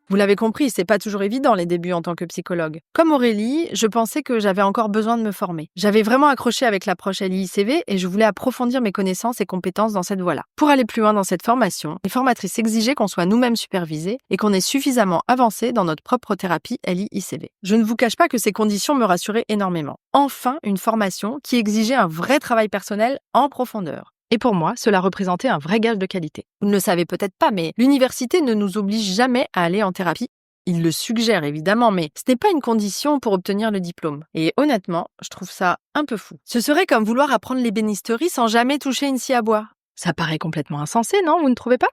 Vous l'avez compris, c'est pas toujours évident les débuts en tant que psychologue. Comme Aurélie, je pensais que j'avais encore besoin de me former. J'avais vraiment accroché avec l'approche LIICV et je voulais approfondir mes connaissances et compétences dans cette voie-là. Pour aller plus loin dans cette formation, les formatrices exigeaient qu'on soit nous-mêmes supervisés et qu'on ait suffisamment avancé dans notre propre thérapie LIICV. Je ne vous cache pas que ces conditions me rassuraient énormément. Enfin, une formation qui exigeait un vrai travail personnel en profondeur. Et pour moi, cela représentait un vrai gage de qualité. Vous ne le savez peut-être pas, mais l'université ne nous oblige jamais à aller en thérapie. Il le suggère évidemment, mais ce n'est pas une condition pour obtenir le diplôme. Et honnêtement, je trouve ça un peu fou. Ce serait comme vouloir apprendre l'ébénisterie sans jamais toucher une scie à bois. Ça paraît complètement insensé, non? Vous ne trouvez pas?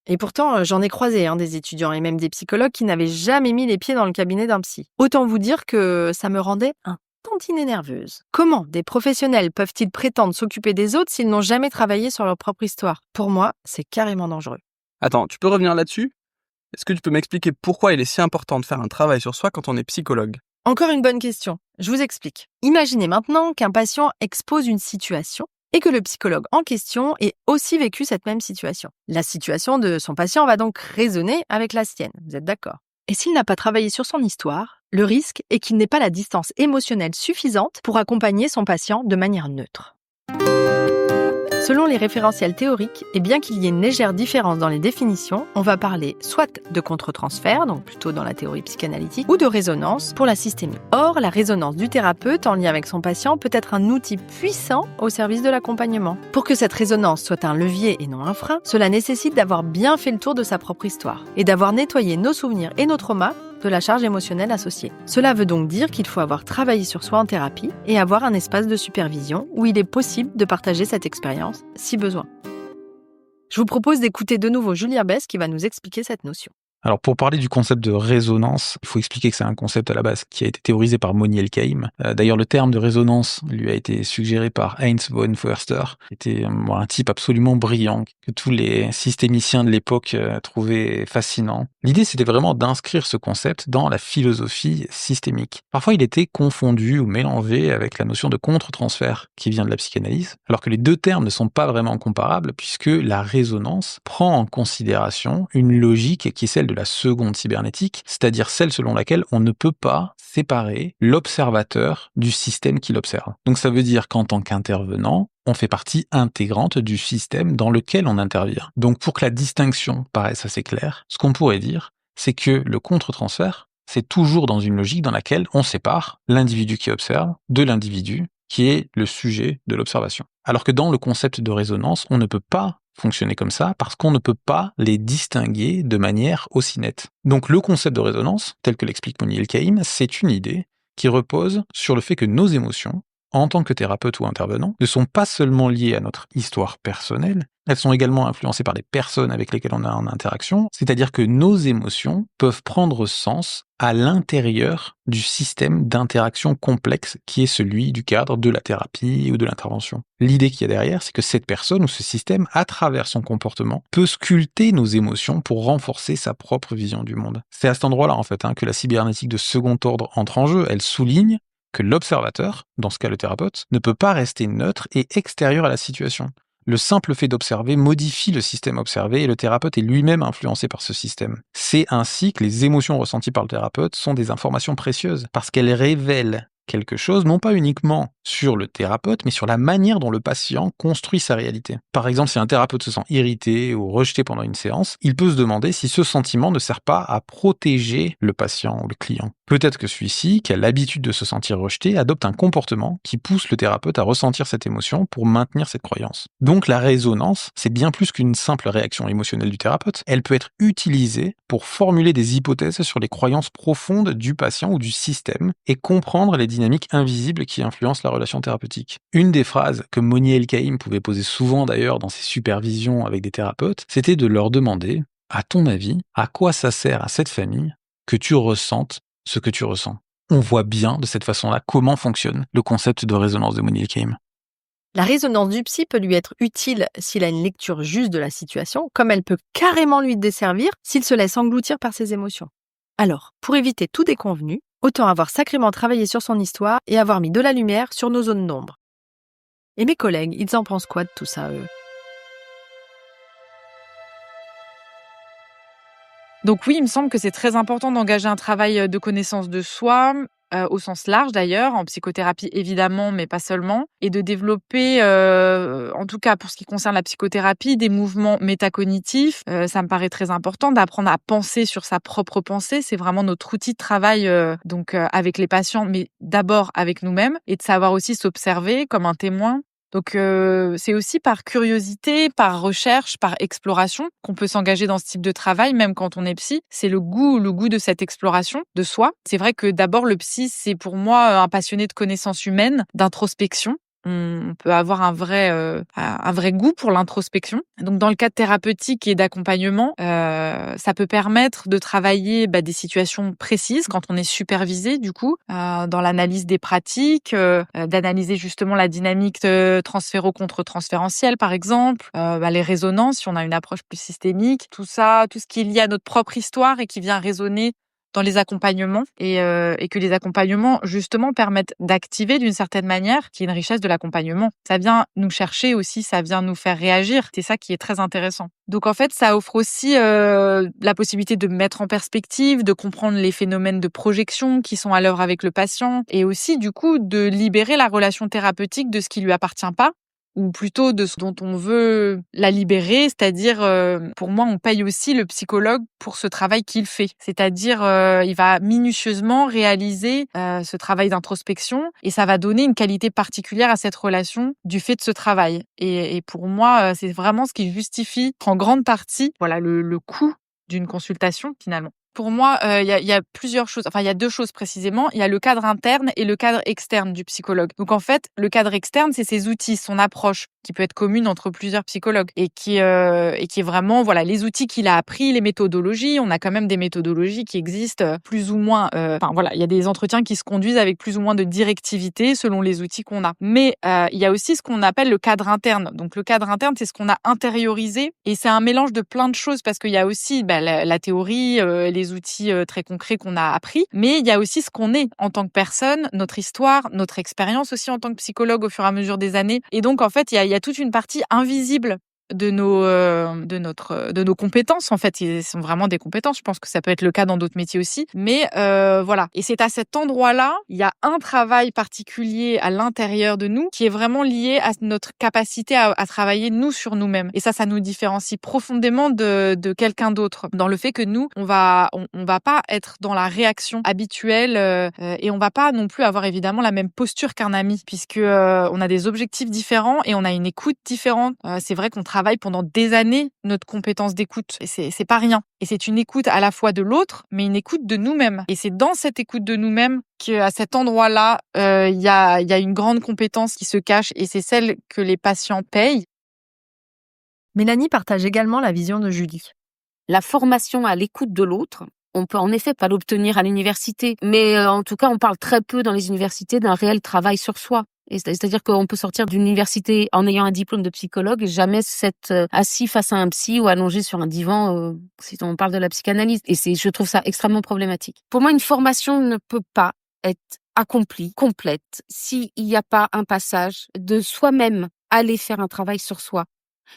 Et pourtant, j'en ai croisé des étudiants et même des psychologues qui n'avaient jamais mis les pieds dans le cabinet d'un psy. Autant vous dire que ça me rendait un tantinet nerveuse. Comment des professionnels peuvent-ils prétendre s'occuper des autres s'ils n'ont jamais travaillé sur leur propre histoire? Pour moi, c'est carrément dangereux. Attends, tu peux revenir là-dessus? Est-ce que tu peux m'expliquer pourquoi il est si important de faire un travail sur soi quand on est psychologue? Encore une bonne question. Je vous explique. Imaginez maintenant qu'un patient expose une situation et que le psychologue en question ait aussi vécu cette même situation. La situation de son patient va donc résonner avec la sienne. Vous êtes d'accord? Et s'il n'a pas travaillé sur son histoire, le risque est qu'il n'ait pas la distance émotionnelle suffisante pour accompagner son patient de manière neutre. Selon les référentiels théoriques, et bien qu'il y ait une légère différence dans les définitions, on va parler soit de contre-transfert, donc plutôt dans la théorie psychanalytique, ou de résonance pour la systémie. Or, la résonance du thérapeute en lien avec son patient peut être un outil puissant au service de l'accompagnement. Pour que cette résonance soit un levier et non un frein, cela nécessite d'avoir bien fait le tour de sa propre histoire et d'avoir nettoyé nos souvenirs et nos traumas de la charge émotionnelle associée. Cela veut donc dire qu'il faut avoir travaillé sur soi en thérapie et avoir un espace de supervision où il est possible de partager cette expérience si besoin. Je vous propose d'écouter de nouveau Julien Besse qui va nous expliquer cette notion. Alors pour parler du concept de résonance, il faut expliquer que c'est un concept à la base qui a été théorisé par Moniel Keim. D'ailleurs, le terme de résonance lui a été suggéré par Heinz von Foerster, qui était un type absolument brillant, que tous les systémiciens de l'époque trouvaient fascinant. L'idée, c'était vraiment d'inscrire ce concept dans la philosophie systémique. Parfois, il était confondu ou mélangé avec la notion de contre-transfert qui vient de la psychanalyse, alors que les deux termes ne sont pas vraiment comparables puisque la résonance prend en considération une logique qui est celle de la seconde cybernétique, c'est-à-dire celle selon laquelle on ne peut pas séparer l'observateur du système qui l'observe. Donc ça veut dire qu'en tant qu'intervenant, on fait partie intégrante du système dans lequel on intervient. Donc pour que la distinction paraisse assez claire, ce qu'on pourrait dire, c'est que le contre-transfert, c'est toujours dans une logique dans laquelle on sépare l'individu qui observe de l'individu qui est le sujet de l'observation. Alors que dans le concept de résonance, on ne peut pas fonctionner comme ça parce qu'on ne peut pas les distinguer de manière aussi nette. Donc le concept de résonance, tel que l'explique Moniel Keim, c'est une idée qui repose sur le fait que nos émotions, en tant que thérapeute ou intervenant, ne sont pas seulement liées à notre histoire personnelle, elles sont également influencées par les personnes avec lesquelles on est en interaction, c'est-à-dire que nos émotions peuvent prendre sens à l'intérieur du système d'interaction complexe qui est celui du cadre de la thérapie ou de l'intervention. L'idée qu'il y a derrière, c'est que cette personne ou ce système, à travers son comportement, peut sculpter nos émotions pour renforcer sa propre vision du monde. C'est à cet endroit-là, en fait, que la cybernétique de second ordre entre en jeu. Elle souligne que l'observateur, dans ce cas le thérapeute, ne peut pas rester neutre et extérieur à la situation. Le simple fait d'observer modifie le système observé et le thérapeute est lui-même influencé par ce système. C'est ainsi que les émotions ressenties par le thérapeute sont des informations précieuses, parce qu'elles révèlent quelque chose, non pas uniquement sur le thérapeute, mais sur la manière dont le patient construit sa réalité. Par exemple, si un thérapeute se sent irrité ou rejeté pendant une séance, il peut se demander si ce sentiment ne sert pas à protéger le patient ou le client. Peut-être que celui-ci, qui a l'habitude de se sentir rejeté, adopte un comportement qui pousse le thérapeute à ressentir cette émotion pour maintenir cette croyance. Donc la résonance, c'est bien plus qu'une simple réaction émotionnelle du thérapeute, elle peut être utilisée pour formuler des hypothèses sur les croyances profondes du patient ou du système et comprendre les dynamiques invisibles qui influencent la relation thérapeutique. Une des phrases que Moni Elkaïm pouvait poser souvent d'ailleurs dans ses supervisions avec des thérapeutes, c'était de leur demander, à ton avis, à quoi ça sert à cette famille que tu ressentes ce que tu ressens. On voit bien de cette façon-là comment fonctionne le concept de résonance de Moni Elkaïm. La résonance du psy peut lui être utile s'il a une lecture juste de la situation, comme elle peut carrément lui desservir s'il se laisse engloutir par ses émotions. Alors, pour éviter tout déconvenu, autant avoir sacrément travaillé sur son histoire et avoir mis de la lumière sur nos zones d'ombre. Et mes collègues, ils en pensent quoi de tout ça, eux ? Donc oui, il me semble que c'est très important d'engager un travail de connaissance de soi, au sens large d'ailleurs, en psychothérapie évidemment, mais pas seulement, et de développer, en tout cas pour ce qui concerne la psychothérapie, des mouvements métacognitifs. Ça me paraît très important d'apprendre à penser sur sa propre pensée. C'est vraiment notre outil de travail avec les patients, mais d'abord avec nous-mêmes, et de savoir aussi s'observer comme un témoin. Donc c'est aussi par curiosité, par recherche, par exploration qu'on peut s'engager dans ce type de travail, même quand on est psy. C'est le goût de cette exploration de soi. C'est vrai que d'abord le psy, c'est pour moi un passionné de connaissances humaines, d'introspection. On peut avoir un vrai goût pour l'introspection. Donc, dans le cadre thérapeutique et d'accompagnement, ça peut permettre de travailler des situations précises quand on est supervisé, du coup, dans l'analyse des pratiques, d'analyser justement la dynamique transféro-contre-transférentielle, par exemple, les résonances, si on a une approche plus systémique, tout ça, tout ce qui est lié à notre propre histoire et qui vient résonner dans les accompagnements et que les accompagnements justement permettent d'activer d'une certaine manière, qui est une richesse de l'accompagnement. Ça vient nous chercher aussi, ça vient nous faire réagir. C'est ça qui est très intéressant. Donc en fait, ça offre aussi la possibilité de mettre en perspective, de comprendre les phénomènes de projection qui sont à l'œuvre avec le patient et aussi du coup de libérer la relation thérapeutique de ce qui lui appartient pas, ou plutôt de ce dont on veut la libérer, c'est-à-dire, pour moi, on paye aussi le psychologue pour ce travail qu'il fait. C'est-à-dire, il va minutieusement réaliser ce travail d'introspection et ça va donner une qualité particulière à cette relation du fait de ce travail. Et pour moi, c'est vraiment ce qui justifie en grande partie le coût d'une consultation, finalement. Pour moi, il y a plusieurs choses. Enfin, il y a deux choses précisément. Il y a le cadre interne et le cadre externe du psychologue. Donc, en fait, le cadre externe, c'est ses outils, son approche, qui peut être commune entre plusieurs psychologues et qui est vraiment, les outils qu'il a appris, les méthodologies. On a quand même des méthodologies qui existent plus ou moins. Il y a des entretiens qui se conduisent avec plus ou moins de directivité selon les outils qu'on a. Mais il y a aussi ce qu'on appelle le cadre interne. Donc, le cadre interne, c'est ce qu'on a intériorisé et c'est un mélange de plein de choses parce qu'il y a aussi la théorie, les outils très concrets qu'on a appris, mais il y a aussi ce qu'on est en tant que personne, notre histoire, notre expérience aussi en tant que psychologue au fur et à mesure des années. Et donc, en fait, il y a toute une partie invisible de nos compétences. En fait, ils sont vraiment des compétences. Je pense que ça peut être le cas dans d'autres métiers aussi. Mais voilà. Et c'est à cet endroit-là, il y a un travail particulier à l'intérieur de nous qui est vraiment lié à notre capacité à travailler nous sur nous-mêmes. Et ça nous différencie profondément de quelqu'un d'autre. Dans le fait que nous, on va pas être dans la réaction habituelle et on va pas non plus avoir évidemment la même posture qu'un ami, puisque on a des objectifs différents et on a une écoute différente. C'est vrai qu'on travaille pendant des années notre compétence d'écoute. Et c'est pas rien. Et c'est une écoute à la fois de l'autre, mais une écoute de nous-mêmes. Et c'est dans cette écoute de nous-mêmes qu'à cet endroit-là, il y a une grande compétence qui se cache et c'est celle que les patients payent. Mélanie partage également la vision de Julie. La formation à l'écoute de l'autre, on peut en effet pas l'obtenir à l'université, mais en tout cas, on parle très peu dans les universités d'un réel travail sur soi. C'est-à-dire qu'on peut sortir d'une université en ayant un diplôme de psychologue et jamais s'être assis face à un psy ou allongé sur un divan si on parle de la psychanalyse. Et je trouve ça extrêmement problématique. Pour moi, une formation ne peut pas être accomplie, complète, s'il n'y a pas un passage de soi-même aller faire un travail sur soi.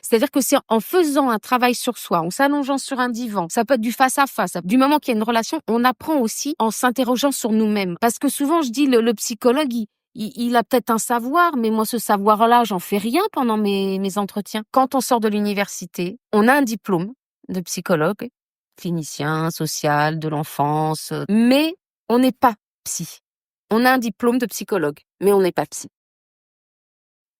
C'est-à-dire que c'est en faisant un travail sur soi, en s'allongeant sur un divan, ça peut être du face à face. Du moment qu'il y a une relation, on apprend aussi en s'interrogeant sur nous-mêmes. Parce que souvent, je dis, le psychologue, il a peut-être un savoir, mais moi, ce savoir-là, j'en fais rien pendant mes entretiens. Quand on sort de l'université, on a un diplôme de psychologue, clinicien, social, de l'enfance, mais on n'est pas psy. On a un diplôme de psychologue, mais on n'est pas psy.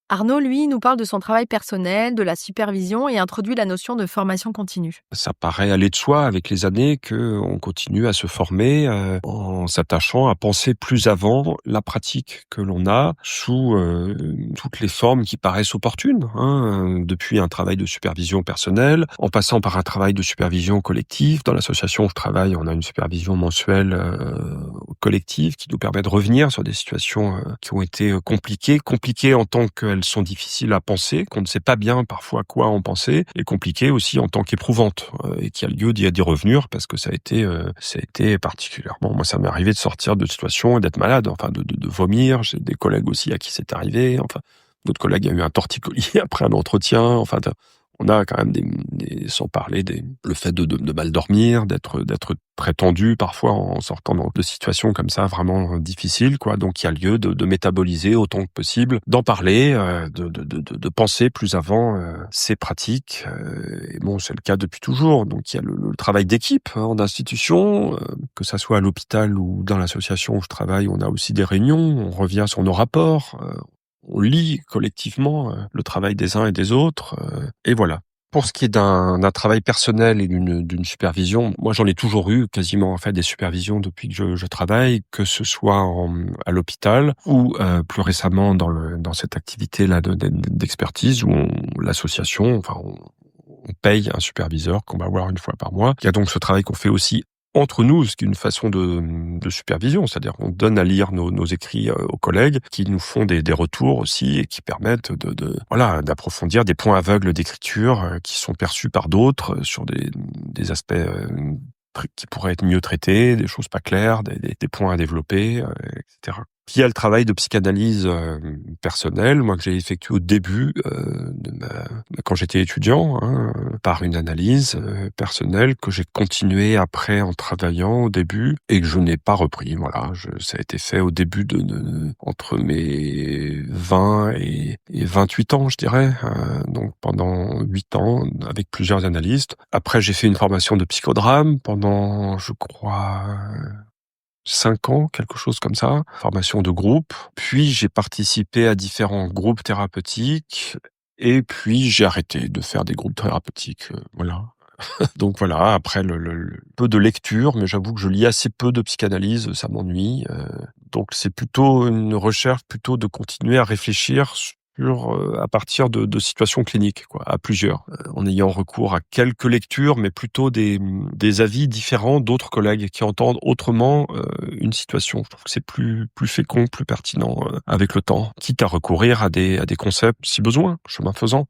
Arnaud, lui, nous parle de son travail personnel, de la supervision et introduit la notion de formation continue. Ça paraît aller de soi avec les années qu'on continue à se former en s'attachant à penser plus avant la pratique que l'on a sous toutes les formes qui paraissent opportunes, depuis un travail de supervision personnelle, en passant par un travail de supervision collective. Dans l'association où je travaille, on a une supervision mensuelle collective qui nous permet de revenir sur des situations qui ont été compliquées en tant qu'elles sont difficiles à penser, qu'on ne sait pas bien parfois quoi en penser, et compliquées aussi en tant qu'éprouvantes, et qu'il y a lieu d'y revenir parce que ça a été particulièrement. Moi, ça m'est arrivé de sortir de situations et d'être malade, enfin de vomir. J'ai des collègues aussi à qui c'est arrivé. Enfin, notre collègue a eu un torticolis après un entretien. Enfin, on a quand même sans parler le fait de mal dormir, d'être très tendu parfois en sortant de situations comme ça vraiment difficiles, quoi. Donc il y a lieu de métaboliser autant que possible, d'en parler, de penser plus avant ces pratiques. Et bon, c'est le cas depuis toujours. Donc il y a le travail d'équipe en institution, que ça soit à l'hôpital ou dans l'association où je travaille, on a aussi des réunions, on revient sur nos rapports. On lit collectivement le travail des uns et des autres, et voilà. Pour ce qui est d'un travail personnel et d'une supervision, moi j'en ai toujours eu quasiment en fait des supervisions depuis que je travaille, que ce soit à l'hôpital ou plus récemment dans cette activité-là d'expertise où l'association, enfin on paye un superviseur qu'on va voir une fois par mois. Il y a donc ce travail qu'on fait aussi entre nous, ce qui est une façon de supervision, c'est-à-dire qu'on donne à lire nos écrits aux collègues qui nous font des retours aussi et qui permettent d'approfondir des points aveugles d'écriture qui sont perçus par d'autres sur des aspects qui pourraient être mieux traités, des choses pas claires, des points à développer, etc. Puis il y a le travail de psychanalyse personnelle, moi que j'ai effectué au début quand j'étais étudiant, par une analyse personnelle que j'ai continué après en travaillant au début et que je n'ai pas repris. Voilà, ça a été fait au début entre mes 20 et 28 ans, je dirais, donc pendant 8 ans avec plusieurs analystes. Après, j'ai fait une formation de psychodrame pendant, je crois, 5 ans, quelque chose comme ça, formation de groupe. Puis j'ai participé à différents groupes thérapeutiques et puis j'ai arrêté de faire des groupes thérapeutiques. Voilà. Donc voilà, après le peu de lecture, mais j'avoue que je lis assez peu de psychanalyse, ça m'ennuie. Donc c'est plutôt une recherche plutôt de continuer à réfléchir à partir de situations cliniques, quoi, à plusieurs, en ayant recours à quelques lectures, mais plutôt des avis différents d'autres collègues qui entendent autrement une situation. Je trouve que c'est plus fécond, plus pertinent avec le temps, quitte à recourir à des concepts si besoin, chemin faisant.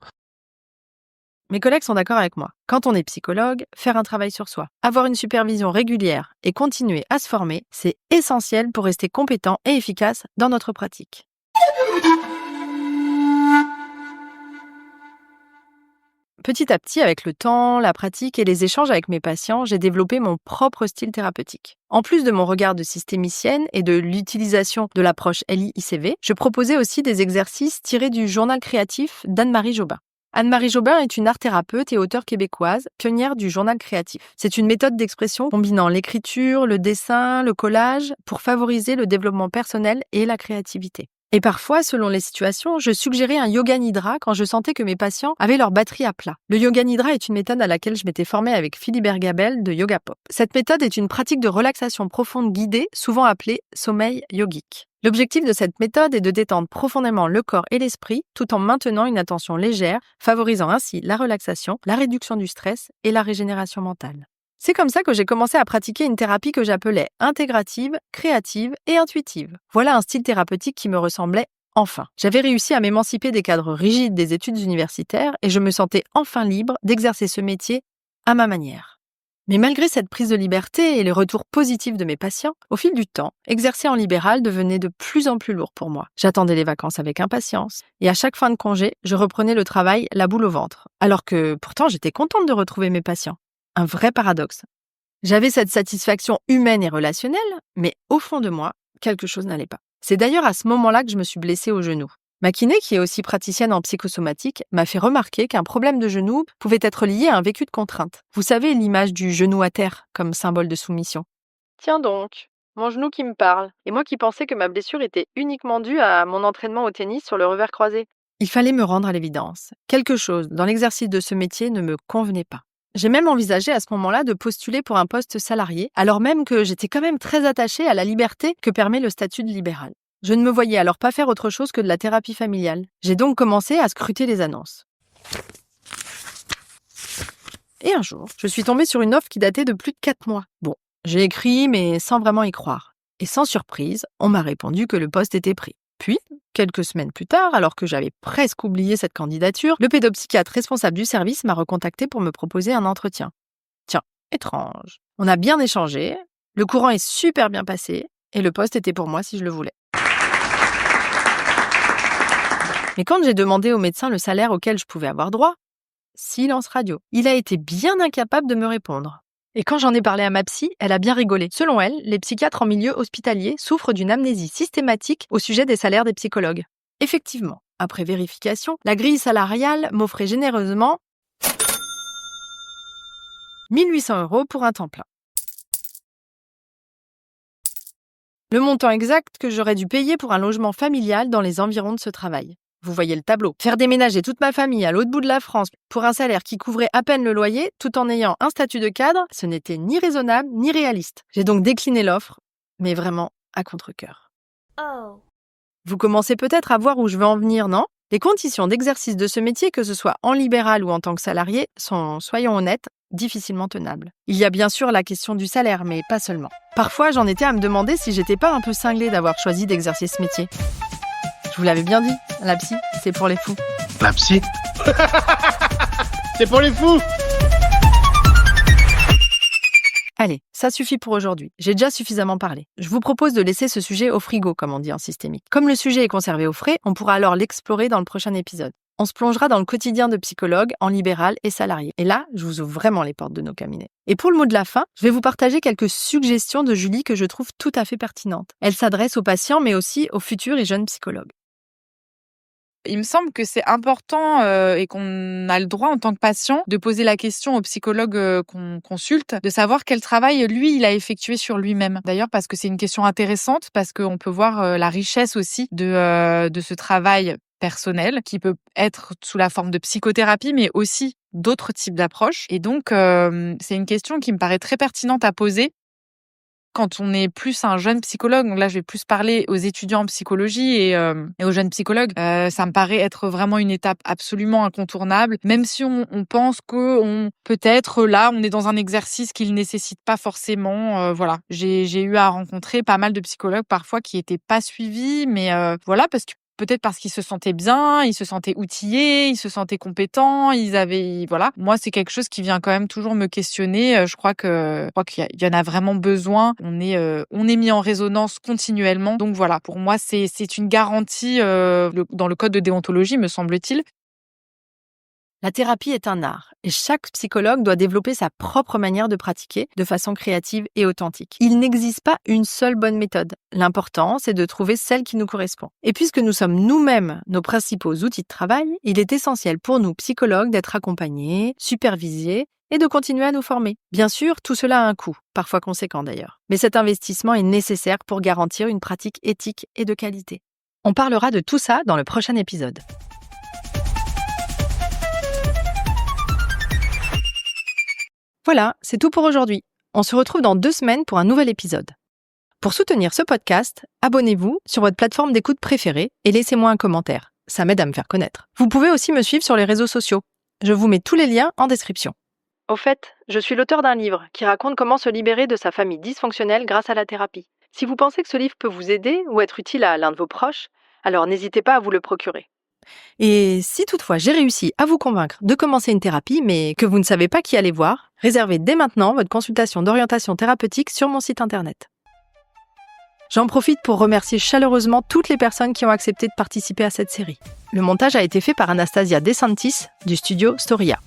Mes collègues sont d'accord avec moi. Quand on est psychologue, faire un travail sur soi, avoir une supervision régulière et continuer à se former, c'est essentiel pour rester compétent et efficace dans notre pratique. Petit à petit, avec le temps, la pratique et les échanges avec mes patients, j'ai développé mon propre style thérapeutique. En plus de mon regard de systémicienne et de l'utilisation de l'approche LI-ICV, je proposais aussi des exercices tirés du journal créatif d'Anne-Marie Jobin. Anne-Marie Jobin est une art-thérapeute et auteure québécoise, pionnière du journal créatif. C'est une méthode d'expression combinant l'écriture, le dessin, le collage pour favoriser le développement personnel et la créativité. Et parfois, selon les situations, je suggérais un yoga nidra quand je sentais que mes patients avaient leur batterie à plat. Le yoga nidra est une méthode à laquelle je m'étais formée avec Philibert Gabel de Yoga Pop. Cette méthode est une pratique de relaxation profonde guidée, souvent appelée sommeil yogique. L'objectif de cette méthode est de détendre profondément le corps et l'esprit tout en maintenant une attention légère, favorisant ainsi la relaxation, la réduction du stress et la régénération mentale. C'est comme ça que j'ai commencé à pratiquer une thérapie que j'appelais intégrative, créative et intuitive. Voilà un style thérapeutique qui me ressemblait enfin. J'avais réussi à m'émanciper des cadres rigides des études universitaires et je me sentais enfin libre d'exercer ce métier à ma manière. Mais malgré cette prise de liberté et les retours positifs de mes patients, au fil du temps, exercer en libéral devenait de plus en plus lourd pour moi. J'attendais les vacances avec impatience et à chaque fin de congé, je reprenais le travail la boule au ventre. Alors que pourtant, j'étais contente de retrouver mes patients. Un vrai paradoxe. J'avais cette satisfaction humaine et relationnelle, mais au fond de moi, quelque chose n'allait pas. C'est d'ailleurs à ce moment-là que je me suis blessée au genou. Ma kiné, qui est aussi praticienne en psychosomatique, m'a fait remarquer qu'un problème de genou pouvait être lié à un vécu de contrainte. Vous savez, l'image du genou à terre comme symbole de soumission. Tiens donc, mon genou qui me parle. Et moi qui pensais que ma blessure était uniquement due à mon entraînement au tennis sur le revers croisé. Il fallait me rendre à l'évidence. Quelque chose dans l'exercice de ce métier ne me convenait pas. J'ai même envisagé à ce moment-là de postuler pour un poste salarié, alors même que j'étais quand même très attachée à la liberté que permet le statut de libéral. Je ne me voyais alors pas faire autre chose que de la thérapie familiale. J'ai donc commencé à scruter les annonces. Et un jour, je suis tombée sur une offre qui datait de plus de 4 mois. Bon, j'ai écrit, mais sans vraiment y croire. Et sans surprise, on m'a répondu que le poste était pris. Puis, quelques semaines plus tard, alors que j'avais presque oublié cette candidature, le pédopsychiatre responsable du service m'a recontacté pour me proposer un entretien. Tiens, étrange. On a bien échangé, le courant est super bien passé, et le poste était pour moi si je le voulais. Mais quand j'ai demandé au médecin le salaire auquel je pouvais avoir droit, silence radio. Il a été bien incapable de me répondre. Et quand j'en ai parlé à ma psy, elle a bien rigolé. Selon elle, les psychiatres en milieu hospitalier souffrent d'une amnésie systématique au sujet des salaires des psychologues. Effectivement, après vérification, la grille salariale m'offrait généreusement 1 800 € pour un temps plein. Le montant exact que j'aurais dû payer pour un logement familial dans les environs de ce travail. Vous voyez le tableau. Faire déménager toute ma famille à l'autre bout de la France pour un salaire qui couvrait à peine le loyer, tout en ayant un statut de cadre, ce n'était ni raisonnable ni réaliste. J'ai donc décliné l'offre, mais vraiment à contre-cœur. Oh. Vous commencez peut-être à voir où je veux en venir, non ? Les conditions d'exercice de ce métier, que ce soit en libéral ou en tant que salarié, sont, soyons honnêtes, difficilement tenables. Il y a bien sûr la question du salaire, mais pas seulement. Parfois, j'en étais à me demander si j'étais pas un peu cinglée d'avoir choisi d'exercer ce métier. Je vous l'avais bien dit, la psy, c'est pour les fous. La psy c'est pour les fous. Allez, ça suffit pour aujourd'hui. J'ai déjà suffisamment parlé. Je vous propose de laisser ce sujet au frigo, comme on dit en systémique. Comme le sujet est conservé au frais, on pourra alors l'explorer dans le prochain épisode. On se plongera dans le quotidien de psychologues en libéral et salarié. Et là, je vous ouvre vraiment les portes de nos cabinets. Et pour le mot de la fin, je vais vous partager quelques suggestions de Julie que je trouve tout à fait pertinentes. Elle s'adresse aux patients, mais aussi aux futurs et jeunes psychologues. Il me semble que c'est important et qu'on a le droit en tant que patient de poser la question au psychologue qu'on consulte, de savoir quel travail lui il a effectué sur lui-même. D'ailleurs parce que c'est une question intéressante, parce qu'on peut voir la richesse aussi de ce travail personnel qui peut être sous la forme de psychothérapie, mais aussi d'autres types d'approches. Et donc c'est une question qui me paraît très pertinente à poser. Quand on est plus un jeune psychologue, donc là je vais plus parler aux étudiants en psychologie et aux jeunes psychologues, ça me paraît être vraiment une étape absolument incontournable, même si on pense que peut-être là on est dans un exercice qui ne nécessite pas forcément. Voilà, j'ai eu à rencontrer pas mal de psychologues parfois qui étaient pas suivis, mais voilà, peut-être parce qu'ils se sentaient bien, ils se sentaient outillés, ils se sentaient compétents, voilà. Moi, c'est quelque chose qui vient quand même toujours me questionner. Je crois qu'il y en a vraiment besoin. On est mis en résonance continuellement. Donc voilà, pour moi, c'est une garantie dans le code de déontologie, me semble-t-il. La thérapie est un art et chaque psychologue doit développer sa propre manière de pratiquer de façon créative et authentique. Il n'existe pas une seule bonne méthode. L'important, c'est de trouver celle qui nous correspond. Et puisque nous sommes nous-mêmes nos principaux outils de travail, il est essentiel pour nous, psychologues, d'être accompagnés, supervisés et de continuer à nous former. Bien sûr, tout cela a un coût, parfois conséquent d'ailleurs. Mais cet investissement est nécessaire pour garantir une pratique éthique et de qualité. On parlera de tout ça dans le prochain épisode. Voilà, c'est tout pour aujourd'hui. On se retrouve dans 2 semaines pour un nouvel épisode. Pour soutenir ce podcast, abonnez-vous sur votre plateforme d'écoute préférée et laissez-moi un commentaire. Ça m'aide à me faire connaître. Vous pouvez aussi me suivre sur les réseaux sociaux. Je vous mets tous les liens en description. Au fait, je suis l'auteur d'un livre qui raconte comment se libérer de sa famille dysfonctionnelle grâce à la thérapie. Si vous pensez que ce livre peut vous aider ou être utile à l'un de vos proches, alors n'hésitez pas à vous le procurer. Et si toutefois j'ai réussi à vous convaincre de commencer une thérapie, mais que vous ne savez pas qui aller voir, réservez dès maintenant votre consultation d'orientation thérapeutique sur mon site internet. J'en profite pour remercier chaleureusement toutes les personnes qui ont accepté de participer à cette série. Le montage a été fait par Anastasia DeSantis du studio Storia.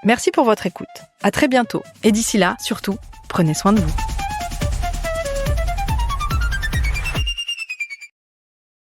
Merci pour votre écoute. À très bientôt. Et d'ici là, surtout, prenez soin de vous.